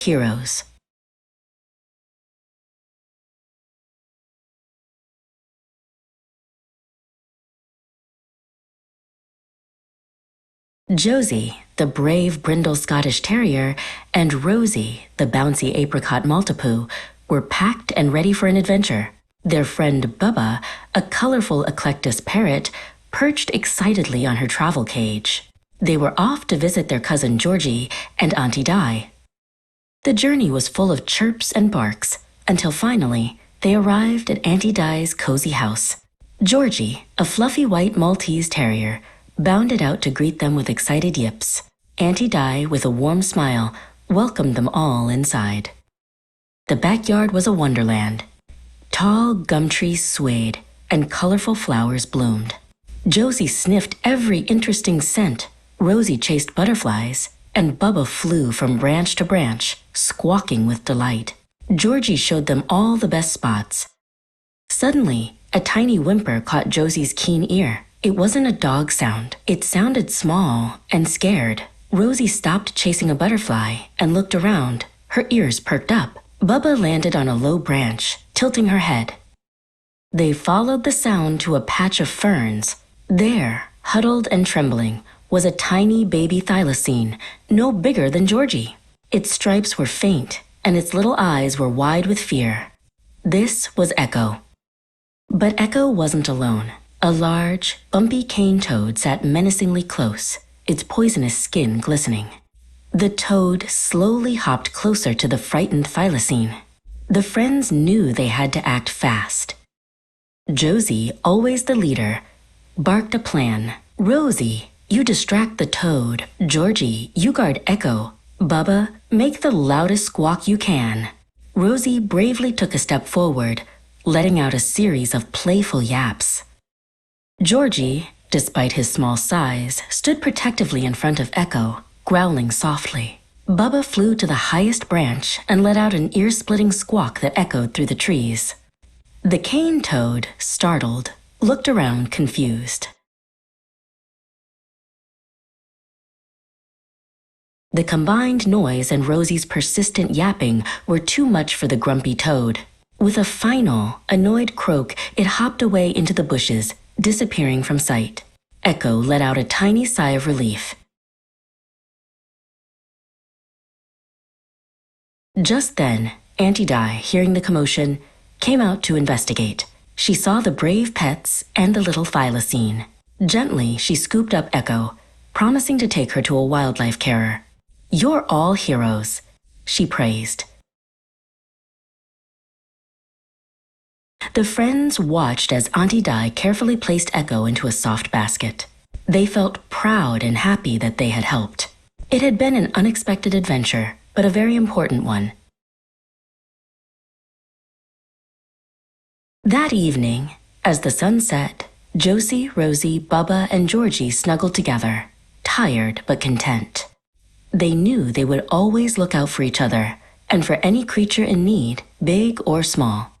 Heroes. Josie, the brave brindle Scottish Terrier, and Rosie, the bouncy apricot Maltipoo, were packed and ready for an adventure. Their friend Bubba, a colorful eclectus parrot, perched excitedly on her travel cage. They were off to visit their cousin Georgie and Auntie Di. The journey was full of chirps and barks, until finally they arrived at Auntie Di's cozy house. Georgie, a fluffy white Maltese terrier, bounded out to greet them with excited yips. Auntie Di, with a warm smile, welcomed them all inside. The backyard was a wonderland. Tall gum trees swayed, and colorful flowers bloomed. Josie sniffed every interesting scent. Rosie chased butterflies, and Bubba flew from branch to branch, squawking with delight. Georgie showed them all the best spots. Suddenly, a tiny whimper caught Josie's keen ear. It wasn't a dog sound. It sounded small and scared. Rosie stopped chasing a butterfly and looked around. Her ears perked up. Bubba landed on a low branch, tilting her head. They followed the sound to a patch of ferns. There, huddled and trembling, was a tiny baby thylacine, no bigger than Georgie. Its stripes were faint, and its little eyes were wide with fear. This was Echo. But Echo wasn't alone. A large, bumpy cane toad sat menacingly close, its poisonous skin glistening. The toad slowly hopped closer to the frightened thylacine. The friends knew they had to act fast. Josie, always the leader, barked a plan. Rosie, you distract the toad. Georgie, you guard Echo. Bubba, make the loudest squawk you can. Rosie bravely took a step forward, letting out a series of playful yaps. Georgie, despite his small size, stood protectively in front of Echo, growling softly. Bubba flew to the highest branch and let out an ear-splitting squawk that echoed through the trees. The cane toad, startled, looked around confused. The combined noise and Rosie's persistent yapping were too much for the grumpy toad. With a final, annoyed croak, it hopped away into the bushes, disappearing from sight. Echo let out a tiny sigh of relief. Just then, Auntie Di, hearing the commotion, came out to investigate. She saw the brave pets and the little thylacine. Gently, she scooped up Echo, promising to take her to a wildlife carer. "You're all heroes," she praised. The friends watched as Auntie Di carefully placed Echo into a soft basket. They felt proud and happy that they had helped. It had been an unexpected adventure, but a very important one. That evening, as the sun set, Josie, Rosie, Bubba, and Georgie snuggled together, tired but content. They knew they would always look out for each other, and for any creature in need, big or small.